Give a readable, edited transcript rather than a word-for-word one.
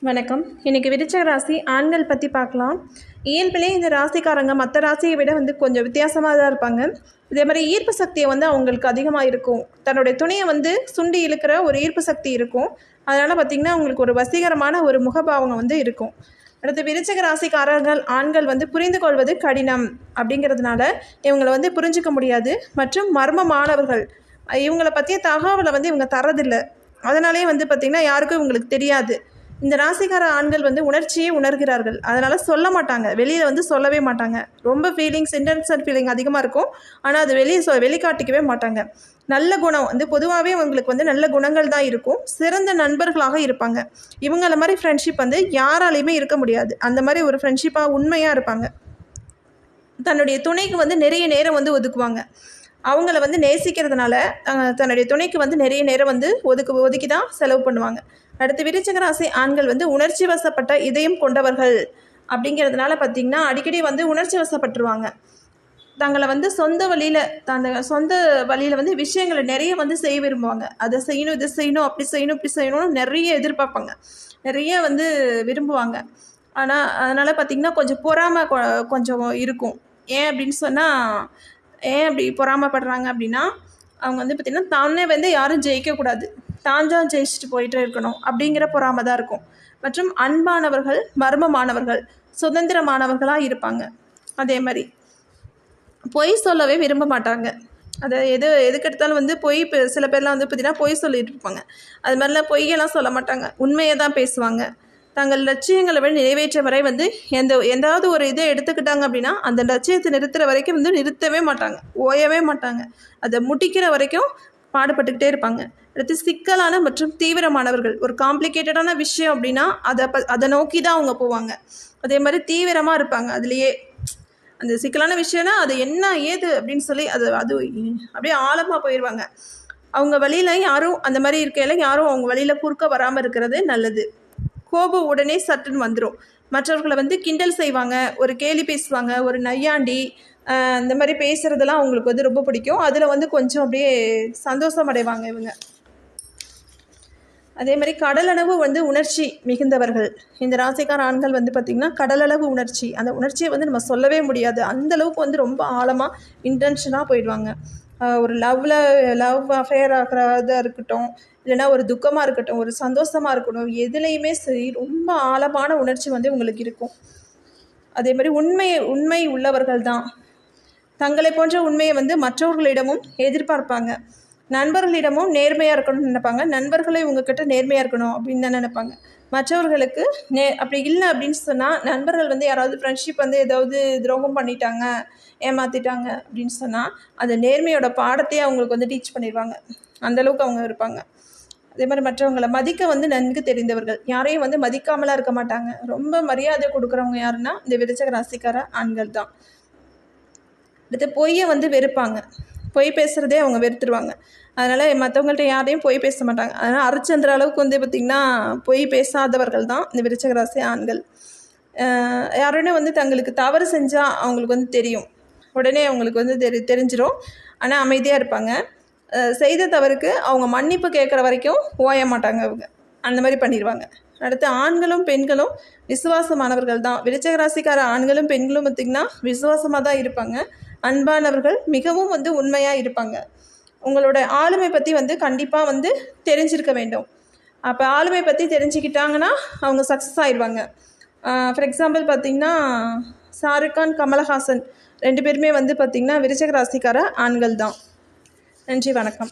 வணக்கம். இன்றைக்கி விருச்சிக ராசி ஆண்கள் பற்றி பார்க்கலாம். இயல்பிலே இந்த ராசிக்காரங்க மற்ற ராசியை விட கொஞ்சம் வித்தியாசமாக தான் இருப்பாங்க. இதே மாதிரி ஈர்ப்பு சக்தியை அவங்களுக்கு அதிகமாக இருக்கும். தன்னுடைய துணையை சுண்டி இழுக்கிற ஒரு ஈர்ப்பு சக்தி இருக்கும். அதனால் பார்த்திங்கன்னா அவங்களுக்கு ஒரு வசீகரமான ஒரு முகபாவம் இருக்கும். அடுத்து விருச்சிக ராசிக்காரர்கள் ஆண்கள் புரிந்து கொள்வது கடினம் அப்படிங்கிறதுனால இவங்களை புரிஞ்சிக்க முடியாது. மற்றும் மர்மமானவர்கள், இவங்களை பற்றிய தகவலை இவங்க தரதில்லை. அதனாலே பார்த்திங்கன்னா யாருக்கும் இவங்களுக்கு தெரியாது. இந்த ராசிக்கார ஆண்கள் உணர்ச்சியே உணர்கிறார்கள். அதனால் சொல்ல மாட்டாங்க, வெளியில் சொல்லவே மாட்டாங்க. ரொம்ப ஃபீலிங்ஸ், இன்டென்ஷன் ஃபீலிங் அதிகமாக இருக்கும். ஆனால் அது வெளிக்காட்டிக்கவே மாட்டாங்க. நல்ல குணம் பொதுவாகவே அவங்களுக்கு நல்ல குணங்கள் தான் இருக்கும். சிறந்த நண்பர்களாக இருப்பாங்க. இவங்கள மாதிரி ஃப்ரெண்ட்ஷிப் யாராலையுமே இருக்க முடியாது. அந்த மாதிரி ஒரு ஃப்ரெண்ட்ஷிப்பாக உண்மையாக இருப்பாங்க. தன்னுடைய துணைக்கு நிறைய நேரம் ஒதுக்குவாங்க. அவங்கள நேசிக்கிறதுனால தன்னுடைய துணைக்கு நிறைய நேரம் ஒதுக்கி தான் செலவு பண்ணுவாங்க. அடுத்து விருச்சிக ராசி ஆண்கள் உணர்ச்சி வசப்பட்ட இதயம் கொண்டவர்கள் அப்படிங்கிறதுனால பார்த்திங்கன்னா அடிக்கடி உணர்ச்சி வசப்பட்டுருவாங்க. தங்களை சொந்த வழியில் விஷயங்களை நிறைய செய்ய விரும்புவாங்க. அதை செய்யணும், இதை செய்யணும், அப்படி செய்யணும், இப்படி செய்யணும்னு நிறைய எதிர்பார்ப்பாங்க. நிறைய விரும்புவாங்க. ஆனால் அதனால் பார்த்திங்கன்னா கொஞ்சம் பொறாமை கொஞ்சம் இருக்கும். ஏன் அப்படின்னு சொன்னால், ஏன் அப்படி பொறாமைப்படுறாங்க அப்படின்னா, அவங்க பார்த்திங்கன்னா தானே யாரும் ஜெயிக்கக்கூடாது, தான் தான் ஜெயிச்சுட்டு போயிட்டே இருக்கணும் அப்படிங்கிற பொறாமை தான் இருக்கும். மற்றும் அன்பானவர்கள், மர்மமானவர்கள், சுதந்திரமானவர்களாக இருப்பாங்க. அதே மாதிரி பொய் சொல்லவே விரும்ப மாட்டாங்க. அதை எதுக்கெடுத்தாலும் பொய், சில பேர்லாம் பார்த்திங்கன்னா பொய் சொல்லிட்டு இருப்பாங்க. அது மாதிரிலாம் பொய்யெல்லாம் சொல்ல மாட்டாங்க. உண்மையை தான் பேசுவாங்க. தங்கள் லட்சியங்களை விட நிறைவேற்ற வரை எந்தாவது ஒரு இதை எடுத்துக்கிட்டாங்க அப்படின்னா அந்த லட்சியத்தை நிறுத்துகிற வரைக்கும் நிறுத்தவே மாட்டாங்க, ஓயவே மாட்டாங்க. அதை முடிக்கிற வரைக்கும் பாடுபட்டுக்கிட்டே இருப்பாங்க. அடுத்து சிக்கலான மற்றும் தீவிரமானவர்கள். ஒரு காம்ப்ளிகேட்டடான விஷயம் அப்படின்னா அதை நோக்கி தான் அவங்க போவாங்க. அதே மாதிரி தீவிரமாக இருப்பாங்க. அதுலேயே அந்த சிக்கலான விஷயம்னா அது என்ன ஏது அப்படின்னு சொல்லி அது அப்படியே ஆழமாக போயிடுவாங்க. அவங்க வழியில் யாரும் அந்த மாதிரி இருக்கையில் யாரும் அவங்க வழியில் குறுக்க வராமல் இருக்கிறது நல்லது. கோபம் உடனே சட்டுன்னு வந்துடும். மற்றவர்களை கிண்டல் செய்வாங்க, ஒரு கேலி பேசுவாங்க, ஒரு நையாண்டி இந்த மாதிரி பேசுகிறதெல்லாம் அவங்களுக்கு ரொம்ப பிடிக்கும். அதில் கொஞ்சம் அப்படியே சந்தோஷம் அடைவாங்க இவங்க. அதே மாதிரி கடலளவு உணர்ச்சி மிகுந்தவர்கள். இந்த ராசிக்கார ஆண்கள் பார்த்திங்கன்னா கடலளவு உணர்ச்சி, அந்த உணர்ச்சியை நம்ம சொல்லவே முடியாது. அந்தளவுக்கு ரொம்ப ஆழமாக இன்டென்ஷனாக போயிடுவாங்க. ஒரு லவ் அஃபேர் ஆகிறதா இருக்கட்டும், இல்லைனா ஒரு துக்கமாக இருக்கட்டும், ஒரு சந்தோஷமாக இருக்கட்டும், எதுலேயுமே சரி ரொம்ப ஆழமான உணர்ச்சி உங்களுக்கு இருக்கும். அதே மாதிரி உண்மை உள்ளவர்கள் தான். தங்களை போன்ற உண்மையை மற்றவர்களிடமும் எதிர்பார்ப்பாங்க. நண்பர்களிடமும் நேர்மையாக இருக்கணும்னு நினைப்பாங்க. நண்பர்களும் இவங்கக்கிட்ட நேர்மையாக இருக்கணும் அப்படின்னு தான் நினைப்பாங்க. மற்றவர்களுக்கு அப்படி இல்லை அப்படின்னு சொன்னால், நண்பர்கள் யாராவது ஃப்ரெண்ட்ஷிப் ஏதாவது துரோகம் பண்ணிட்டாங்க, ஏமாற்றிட்டாங்க அப்படின்னு சொன்னால் அந்த நேர்மையோட பாடத்தையே அவங்களுக்கு டீச் பண்ணிடுவாங்க. அந்தளவுக்கு அவங்க இருப்பாங்க. அதே மாதிரி மற்றவங்களை மதிக்க நன்கு தெரிந்தவர்கள். யாரையும் மதிக்காமலாம் இருக்க மாட்டாங்க. ரொம்ப மரியாதை கொடுக்குறவங்க யாருன்னா இந்த விருச்சிக ராசிக்கார ஆண்கள் தான். அடுத்து பொய்யை வெறுப்பாங்க. பொய் பேசுகிறதே அவங்க வெறுத்துருவாங்க. அதனால் மற்றவங்கள்ட்ட யாரையும் பொய் பேச மாட்டாங்க. அதனால் அரிச்சந்திர அளவுக்கு பார்த்திங்கன்னா பொய் பேசாதவர்கள் தான் இந்த விருச்சிக ராசி ஆண்கள். யாருன்னு தங்களுக்கு தவறு செஞ்சால் அவங்களுக்கு தெரியும். உடனே அவங்களுக்கு தெரிஞ்சிடும். ஆனால் அமைதியாக இருப்பாங்க. செய்த தவறுக்கு அவங்க மன்னிப்பு கேட்குற வரைக்கும் ஓய மாட்டாங்க அவங்க. அந்த மாதிரி பண்ணிடுவாங்க. அடுத்து ஆண்களும் பெண்களும் விசுவாசமானவர்கள் தான். விருச்சிக ராசிக்கார ஆண்களும் பெண்களும் பார்த்திங்கன்னா விசுவாசமாக தான் இருப்பாங்க. அன்பானவர்கள், மிகவும் உண்மையாக இருப்பாங்க. உங்களோட ஆளுமை பற்றி கண்டிப்பாக தெரிஞ்சிருக்க வேண்டும். அப்போ ஆளுமை பற்றி தெரிஞ்சுக்கிட்டாங்கன்னா அவங்க சக்ஸஸ் ஆயிடுவாங்க. ஃபார் எக்ஸாம்பிள் பார்த்திங்கன்னா ஷாருக்கான், கமலஹாசன் 2 பேருமே பார்த்திங்கன்னா விருச்சிக ராசிக்கார ஆண்கள் தான். நன்றி, வணக்கம்.